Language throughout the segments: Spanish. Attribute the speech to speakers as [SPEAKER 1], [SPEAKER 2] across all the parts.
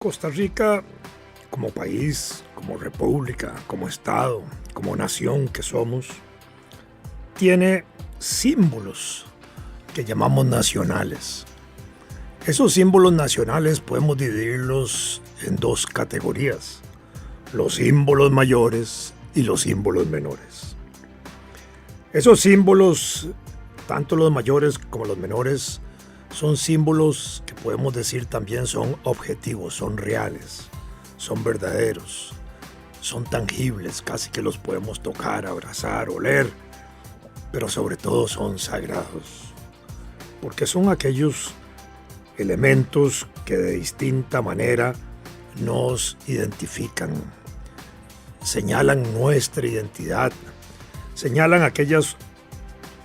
[SPEAKER 1] Costa Rica, como país, como república, como estado, como nación que somos, tiene símbolos que llamamos nacionales. Esos símbolos nacionales podemos dividirlos en dos categorías: los símbolos mayores y los símbolos menores. Esos símbolos, tanto los mayores como los menores, son símbolos que podemos decir también son objetivos, son reales, son verdaderos, son tangibles, casi que los podemos tocar, abrazar, oler, pero sobre todo son sagrados, porque son aquellos elementos que de distinta manera nos identifican, señalan nuestra identidad, señalan aquellas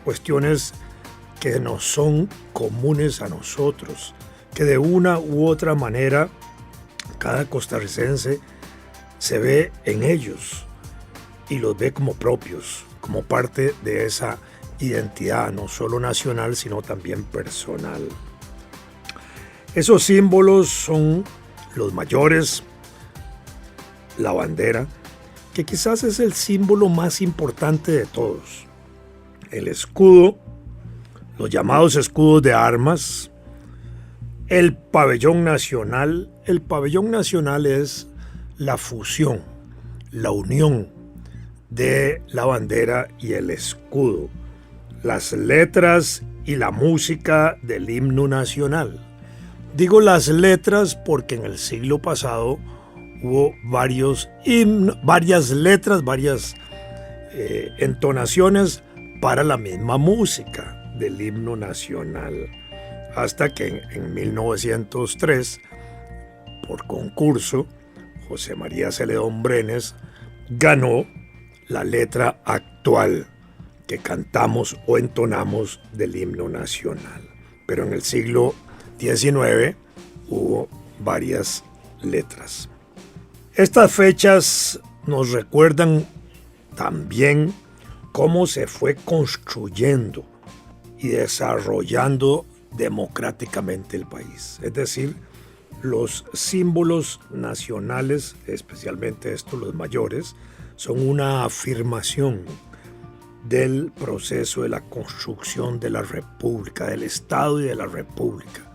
[SPEAKER 1] cuestiones que nos son comunes a nosotros, que de una u otra manera cada costarricense se ve en ellos y los ve como propios, como parte de esa identidad, no solo nacional, sino también personal. Esos símbolos son los mayores, la bandera, que quizás es el símbolo más importante de todos, el escudo, los llamados escudos de armas, el pabellón nacional. El pabellón nacional es la fusión, la unión de la bandera y el escudo, las letras y la música del himno nacional. Digo las letras porque en el siglo pasado hubo varias letras, varias entonaciones para la misma música del himno nacional, hasta que en 1903, por concurso, José María Celedón Brenes ganó la letra actual que cantamos o entonamos del himno nacional. Pero en el siglo XIX hubo varias letras. Estas fechas nos recuerdan también cómo se fue construyendo y desarrollando democráticamente el país. Es decir, los símbolos nacionales, especialmente estos los mayores, son una afirmación del proceso de la construcción de la república, del Estado y de la república,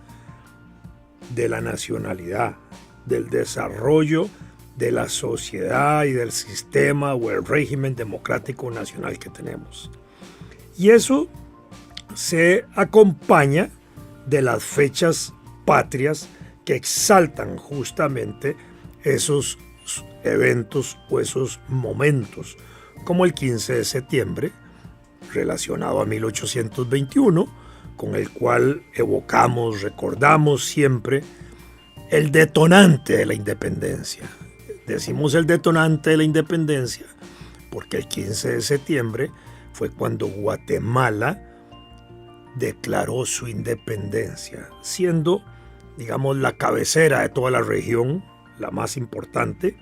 [SPEAKER 1] de la nacionalidad, del desarrollo de la sociedad y del sistema o el régimen democrático nacional que tenemos. Y eso se acompaña de las fechas patrias que exaltan justamente esos eventos o esos momentos, como el 15 de septiembre, relacionado a 1821, con el cual evocamos, recordamos siempre el detonante de la independencia. Decimos el detonante de la independencia porque el 15 de septiembre fue cuando Guatemala declaró su independencia, siendo, digamos, la cabecera de toda la región, la más importante.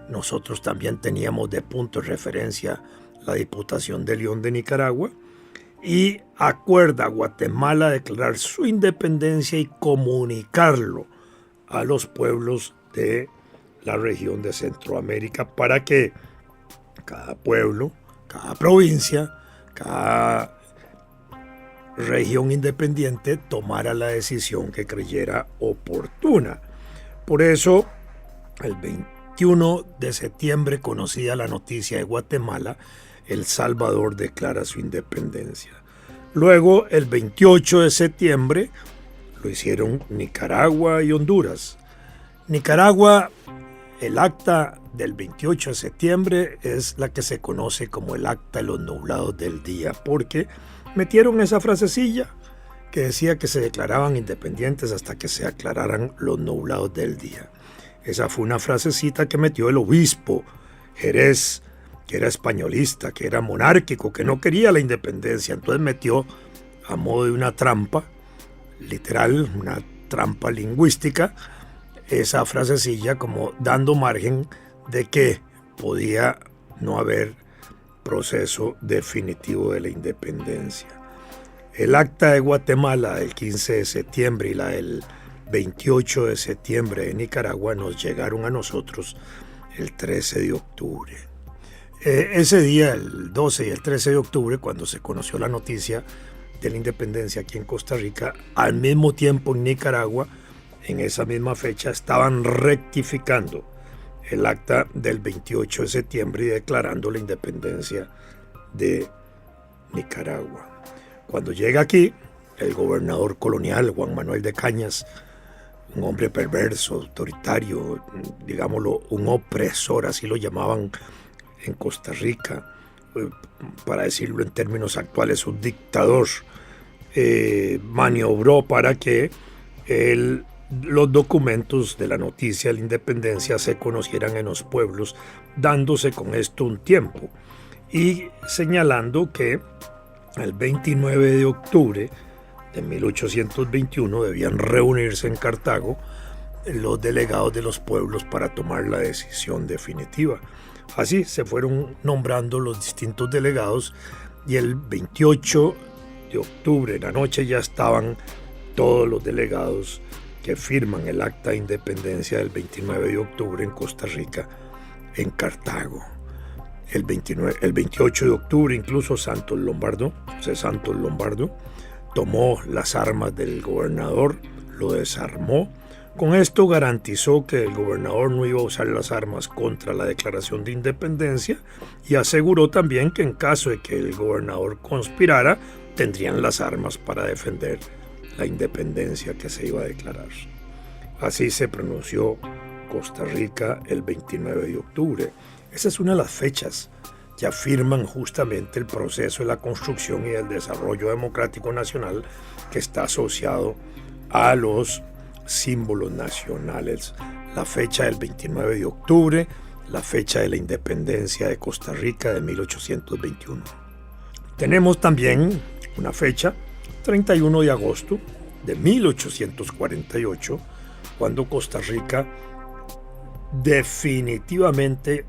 [SPEAKER 1] Nosotros también teníamos de punto de referencia la Diputación de León de Nicaragua, y acuerda Guatemala declarar su independencia y comunicarlo a los pueblos de la región de Centroamérica para que cada pueblo, cada provincia, cada región independiente tomara la decisión que creyera oportuna. Por eso, el 21 de septiembre, conocida la noticia de Guatemala, El Salvador declara su independencia. Luego, el 28 de septiembre, lo hicieron Nicaragua y Honduras. Nicaragua, el acta del 28 de septiembre es la que se conoce como el acta de los nublados del día, porque metieron esa frasecilla que decía que se declaraban independientes hasta que se aclararan los nublados del día. Esa fue una frasecita que metió el obispo Jerez, que era españolista, que era monárquico, que no quería la independencia. Entonces metió, a modo de una trampa, literal, una trampa lingüística, esa frasecilla como dando margen de que podía no haber proceso definitivo de la independencia. El acta de Guatemala del 15 de septiembre y la del 28 de septiembre de Nicaragua nos llegaron a nosotros el 13 de octubre. Ese día, el 12 y el 13 de octubre, cuando se conoció la noticia de la independencia aquí en Costa Rica, al mismo tiempo en Nicaragua, en esa misma fecha, estaban rectificando el acta del 28 de septiembre y declarando la independencia de Nicaragua. Cuando llega aquí, el gobernador colonial Juan Manuel de Cañas, un hombre perverso, autoritario, digámoslo, un opresor, así lo llamaban en Costa Rica, para decirlo en términos actuales, un dictador, maniobró para que los documentos de la noticia de la independencia se conocieran en los pueblos, dándose con esto un tiempo y señalando que el 29 de octubre de 1821 debían reunirse en Cartago los delegados de los pueblos para tomar la decisión definitiva. Así se fueron nombrando los distintos delegados y el 28 de octubre en la noche ya estaban todos los delegados que firman el acta de independencia del 29 de octubre en Costa Rica, en Cartago. El 28 de octubre incluso José Santos Lombardo, tomó las armas del gobernador, lo desarmó. Con esto garantizó que el gobernador no iba a usar las armas contra la declaración de independencia y aseguró también que en caso de que el gobernador conspirara, tendrían las armas para defender la independencia que se iba a declarar. Así se pronunció Costa Rica el 29 de octubre. Esa es una de las fechas que afirman justamente el proceso de la construcción y el desarrollo democrático nacional que está asociado a los símbolos nacionales. La fecha del 29 de octubre, la fecha de la independencia de Costa Rica de 1821. Tenemos también una fecha, 31 de agosto de 1848, cuando Costa Rica definitivamente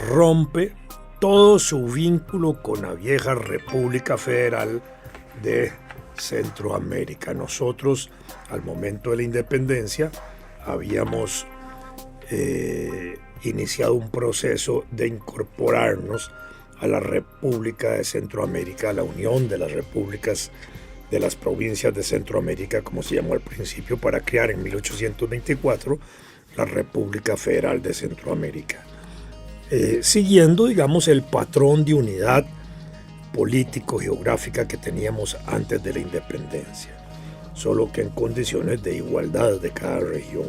[SPEAKER 1] rompe todo su vínculo con la vieja República Federal de Centroamérica. Nosotros, al momento de la independencia, habíamos iniciado un proceso de incorporarnos a la República de Centroamérica, a la Unión de las Repúblicas de las Provincias de Centroamérica, como se llamó al principio, para crear en 1824 la República Federal de Centroamérica. Siguiendo, digamos, el patrón de unidad político-geográfica que teníamos antes de la independencia, solo que en condiciones de igualdad de cada región.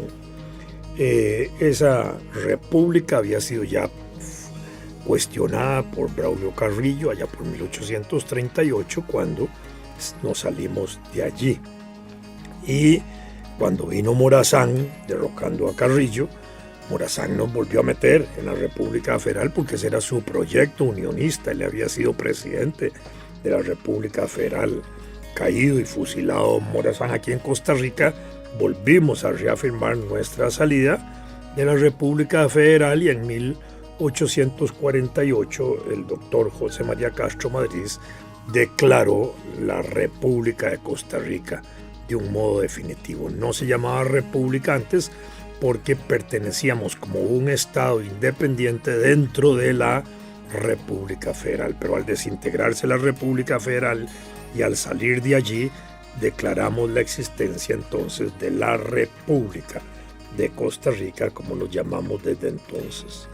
[SPEAKER 1] Esa república había sido ya cuestionada por Braulio Carrillo allá por 1838, cuando nos salimos de allí. Y cuando vino Morazán derrocando a Carrillo, Morazán nos volvió a meter en la República Federal porque ese era su proyecto unionista. Él había sido presidente de la República Federal. Caído y fusilado Morazán aquí en Costa Rica, volvimos a reafirmar nuestra salida de la República Federal y en 1848 el doctor José María Castro Madrid declaró la República de Costa Rica de un modo definitivo. No se llamaba República antes porque pertenecíamos como un estado independiente dentro de la República Federal, pero al desintegrarse la República Federal y al salir de allí, declaramos la existencia entonces de la República de Costa Rica, como lo llamamos desde entonces.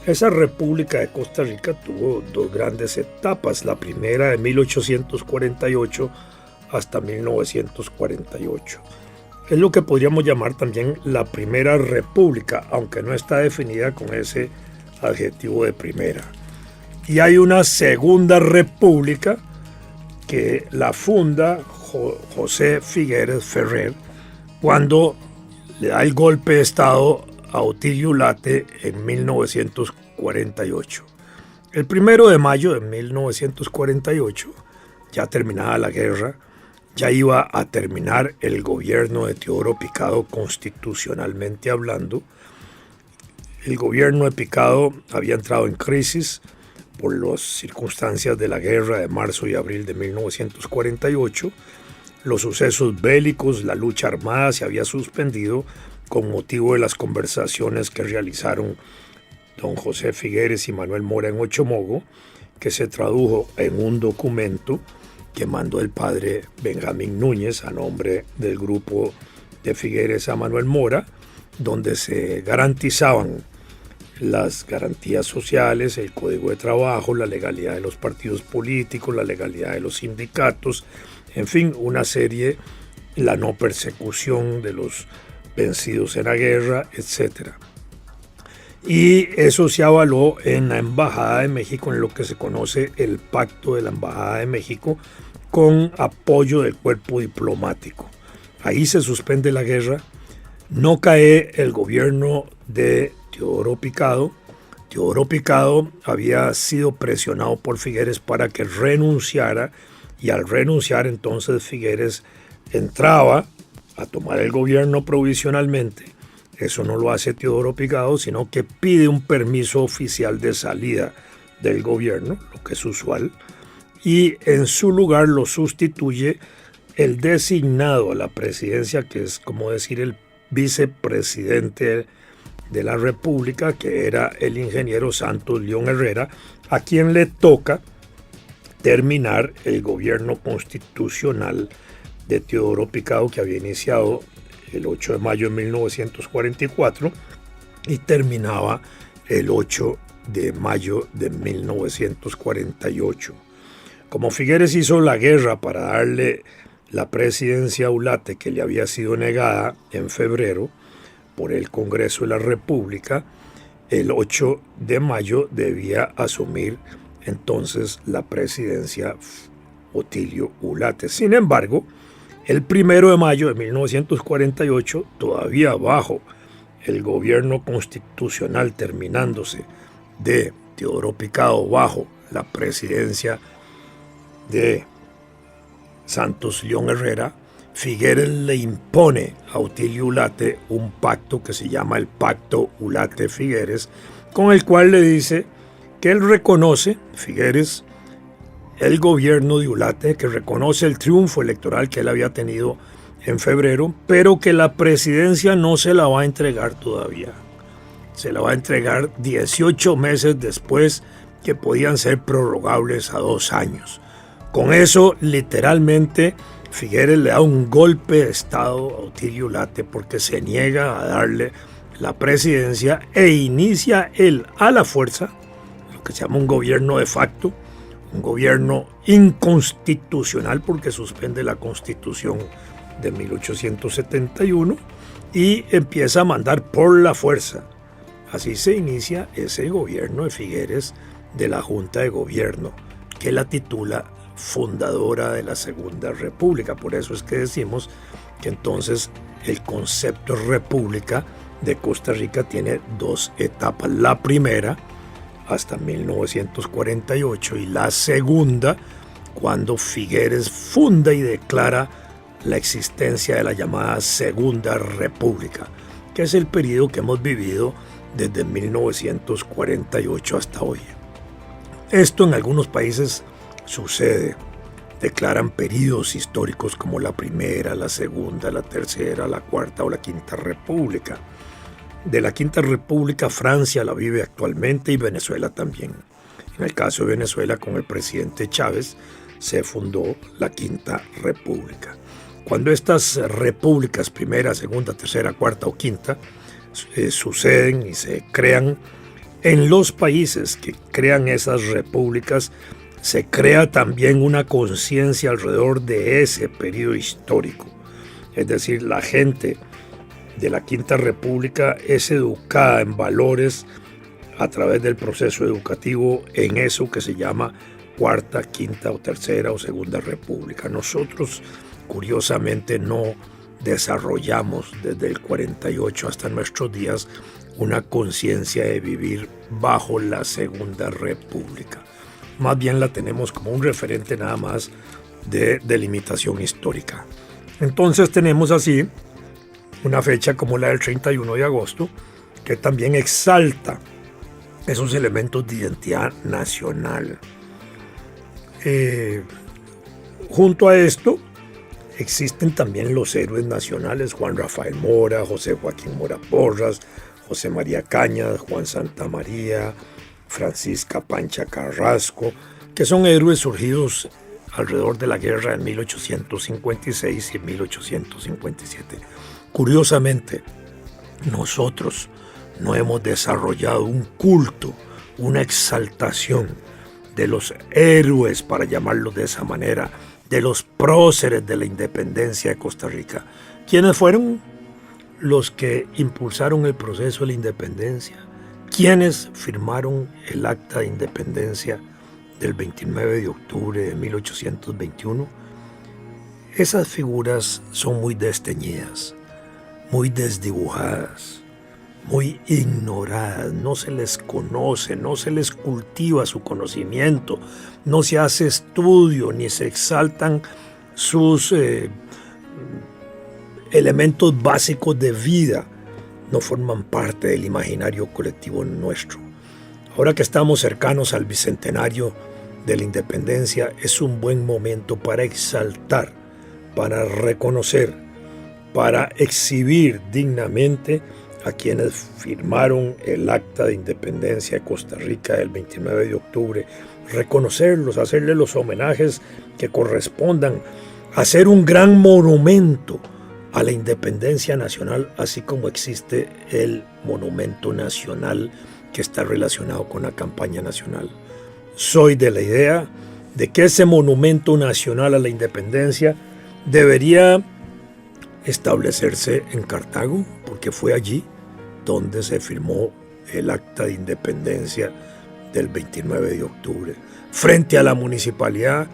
[SPEAKER 1] Esa República de Costa Rica tuvo dos grandes etapas. La primera de 1848 hasta 1948. Es lo que podríamos llamar también la Primera República, aunque no está definida con ese adjetivo de primera. Y hay una Segunda República que la funda José Figueres Ferrer cuando le da el golpe de Estado a Otilio Ulate en 1948. El 1 de mayo de 1948, ya terminada la guerra, ya iba a terminar el gobierno de Teodoro Picado constitucionalmente hablando. El gobierno de Picado había entrado en crisis por las circunstancias de la guerra de marzo y abril de 1948. los sucesos bélicos, la lucha armada se había suspendido con motivo de las conversaciones que realizaron don José Figueres y Manuel Mora en Ochomogo, que se tradujo en un documento que mandó el padre Benjamín Núñez a nombre del grupo de Figueres a Manuel Mora, donde se garantizaban las garantías sociales, el código de trabajo, la legalidad de los partidos políticos, la legalidad de los sindicatos, en fin, una serie, la no persecución de los vencidos en la guerra, etc. Y eso se avaló en la Embajada de México, en lo que se conoce el Pacto de la Embajada de México, con apoyo del cuerpo diplomático. Ahí se suspende la guerra, no cae el gobierno de Teodoro Picado. Teodoro Picado había sido presionado por Figueres para que renunciara, y al renunciar entonces Figueres entraba a tomar el gobierno provisionalmente. Eso no lo hace Teodoro Picado, sino que pide un permiso oficial de salida del gobierno, lo que es usual, y en su lugar lo sustituye el designado a la presidencia, que es como decir el vicepresidente de la República, que era el ingeniero Santos León Herrera, a quien le toca terminar el gobierno constitucional de Teodoro Picado, que había iniciado el 8 de mayo de 1944 y terminaba el 8 de mayo de 1948. Como Figueres hizo la guerra para darle la presidencia a Ulate, que le había sido negada en febrero por el Congreso de la República, el 8 de mayo debía asumir entonces la presidencia Otilio Ulate. Sin embargo, el 1 de mayo de 1948, todavía bajo el gobierno constitucional terminándose de Teodoro Picado, bajo la presidencia de Santos León Herrera, Figueres le impone a Otilio Ulate un pacto que se llama el Pacto Ulate-Figueres, con el cual le dice que él reconoce, Figueres, el gobierno de Ulate, que reconoce el triunfo electoral que él había tenido en febrero, pero que la presidencia no se la va a entregar todavía. Se la va a entregar 18 meses después, que podían ser prorrogables a 2 años. Con eso, literalmente, Figueres le da un golpe de estado a Otilio Ulate porque se niega a darle la presidencia e inicia él a la fuerza lo que se llama un gobierno de facto, un gobierno inconstitucional porque suspende la Constitución de 1871 y empieza a mandar por la fuerza. Así se inicia ese gobierno de Figueres, de la Junta de Gobierno, que la titula fundadora de la Segunda República. Por eso es que decimos que entonces el concepto república de Costa Rica tiene 2 etapas. La primera, hasta 1948, y la segunda, cuando Figueres funda y declara la existencia de la llamada Segunda República, que es el periodo que hemos vivido desde 1948 hasta hoy. Esto en algunos países sucede, declaran periodos históricos como la Primera, la Segunda, la Tercera, la Cuarta o la Quinta República. De la Quinta República, Francia la vive actualmente y Venezuela también. En el caso de Venezuela, con el presidente Chávez, se fundó la Quinta República. Cuando estas repúblicas, primera, segunda, tercera, cuarta o quinta, suceden y se crean, en los países que crean esas repúblicas, se crea también una conciencia alrededor de ese periodo histórico. Es decir, la gente de la Quinta República es educada en valores a través del proceso educativo en eso que se llama Cuarta, Quinta o Tercera o Segunda República. Nosotros, curiosamente, no desarrollamos desde el 48 hasta nuestros días una conciencia de vivir bajo la Segunda República. Más bien la tenemos como un referente nada más de delimitación histórica. Entonces tenemos así una fecha como la del 31 de agosto, que también exalta esos elementos de identidad nacional. Junto a esto, existen también los héroes nacionales: Juan Rafael Mora, José Joaquín Mora Porras, José María Cañas, Juan Santamaría, Francisca Pancha Carrasco, que son héroes surgidos alrededor de la guerra en 1856 y 1857. Curiosamente, nosotros no hemos desarrollado un culto, una exaltación de los héroes, para llamarlos de esa manera, de los próceres de la independencia de Costa Rica. ¿Quiénes fueron los que impulsaron el proceso de la independencia? ¿Quiénes firmaron el acta de independencia del 29 de octubre de 1821? Esas figuras son muy desteñidas, muy desdibujadas, muy ignoradas. No se les conoce, no se les cultiva su conocimiento, no se hace estudio ni se exaltan sus elementos básicos de vida. No forman parte del imaginario colectivo nuestro. Ahora que estamos cercanos al bicentenario de la independencia, es un buen momento para exaltar, para reconocer, para exhibir dignamente a quienes firmaron el acta de independencia de Costa Rica del 29 de octubre, reconocerlos, hacerles los homenajes que correspondan, hacer un gran monumento a la independencia nacional, así como existe el monumento nacional que está relacionado con la campaña nacional. Soy de la idea de que ese monumento nacional a la independencia debería establecerse en Cartago, porque fue allí donde se firmó el acta de independencia del 29 de octubre. Frente a la municipalidad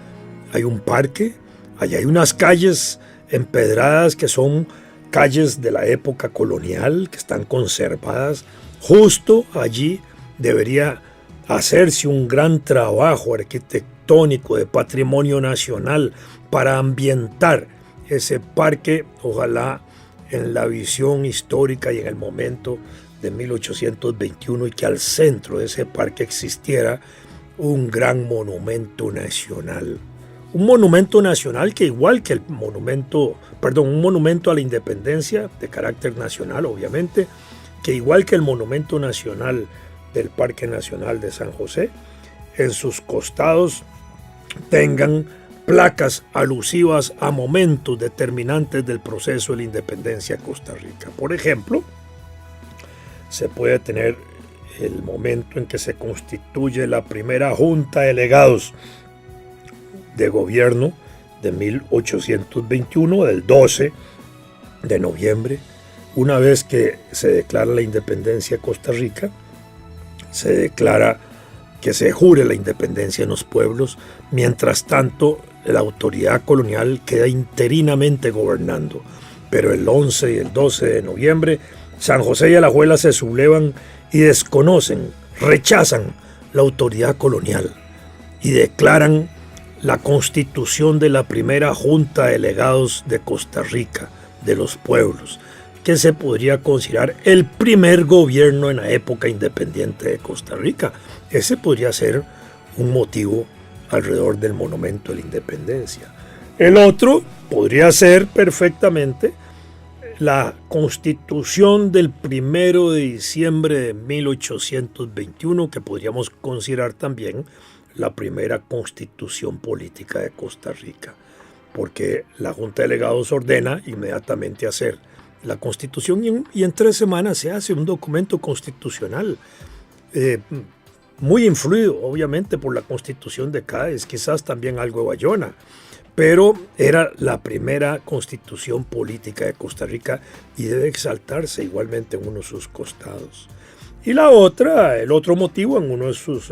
[SPEAKER 1] hay un parque, allá hay unas calles empedradas que son calles de la época colonial, que están conservadas. Justo allí debería hacerse un gran trabajo arquitectónico de patrimonio nacional para ambientar ese parque, ojalá en la visión histórica y en el momento de 1821, y que al centro de ese parque existiera un gran monumento nacional. Un monumento nacional que, igual que un monumento a la independencia de carácter nacional, obviamente, que igual que el monumento nacional del Parque Nacional de San José, en sus costados tengan placas alusivas a momentos determinantes del proceso de la independencia de Costa Rica. Por ejemplo, se puede tener el momento en que se constituye la primera Junta de Delegados de Gobierno de 1821, del 12 de noviembre. Una vez que se declara la independencia de Costa Rica, se declara que se jure la independencia en los pueblos. Mientras tanto, la autoridad colonial queda interinamente gobernando. Pero el 11 y el 12 de noviembre, San José y Alajuela se sublevan y desconocen, rechazan la autoridad colonial y declaran la constitución de la primera Junta de Delegados de Costa Rica, de los pueblos, que se podría considerar el primer gobierno en la época independiente de Costa Rica. Ese podría ser un motivo alrededor del monumento de la independencia. El otro podría ser perfectamente la constitución del 1 de diciembre de 1821, que podríamos considerar también la primera constitución política de Costa Rica, porque la Junta de Delegados ordena inmediatamente hacer la constitución y en 3 semanas se hace un documento constitucional, muy influido obviamente por la constitución de Cádiz, quizás también algo de Bayona, pero era la primera constitución política de Costa Rica y debe exaltarse igualmente en uno de sus costados. Y la otra, el otro motivo, en uno de sus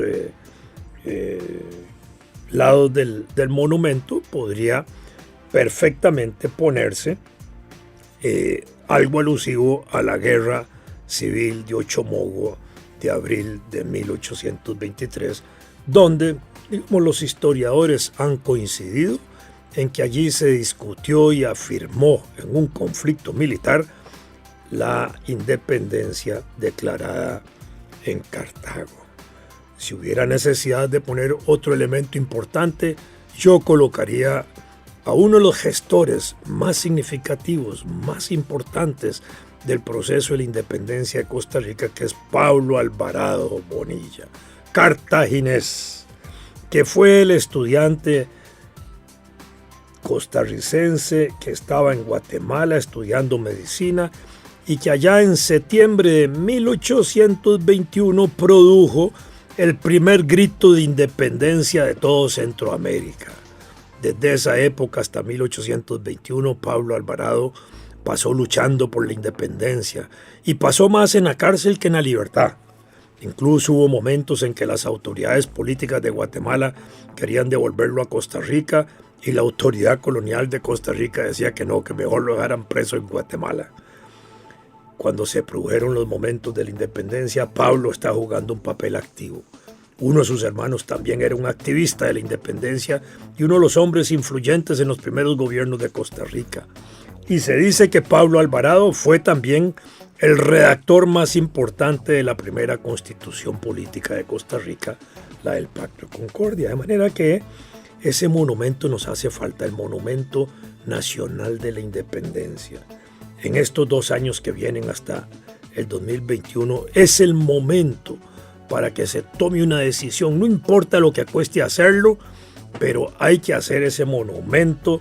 [SPEAKER 1] lados del monumento podría perfectamente ponerse algo alusivo a la guerra civil de Ochomogo de abril de 1823, donde, digamos, los historiadores han coincidido en que allí se discutió y afirmó en un conflicto militar la independencia declarada en Cartago. Si hubiera necesidad de poner otro elemento importante, yo colocaría a uno de los gestores más significativos, más importantes del proceso de la independencia de Costa Rica, que es Pablo Alvarado Bonilla, cartaginés, que fue el estudiante costarricense que estaba en Guatemala estudiando medicina y que allá en septiembre de 1821 produjo el primer grito de independencia de todo Centroamérica. Desde esa época hasta 1821, Pablo Alvarado pasó luchando por la independencia y pasó más en la cárcel que en la libertad. Incluso hubo momentos en que las autoridades políticas de Guatemala querían devolverlo a Costa Rica y la autoridad colonial de Costa Rica decía que no, que mejor lo dejaran preso en Guatemala. Cuando se produjeron los momentos de la independencia, Pablo está jugando un papel activo. Uno de sus hermanos también era un activista de la independencia y uno de los hombres influyentes en los primeros gobiernos de Costa Rica. Y se dice que Pablo Alvarado fue también el redactor más importante de la primera constitución política de Costa Rica, la del Pacto de Concordia. De manera que ese monumento nos hace falta, el Monumento Nacional de la Independencia. En estos 2 años que vienen hasta el 2021 es el momento para que se tome una decisión. No importa lo que cueste hacerlo, pero hay que hacer ese monumento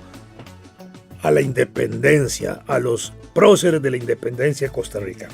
[SPEAKER 1] a la independencia, a los próceres de la independencia de Costa Rica.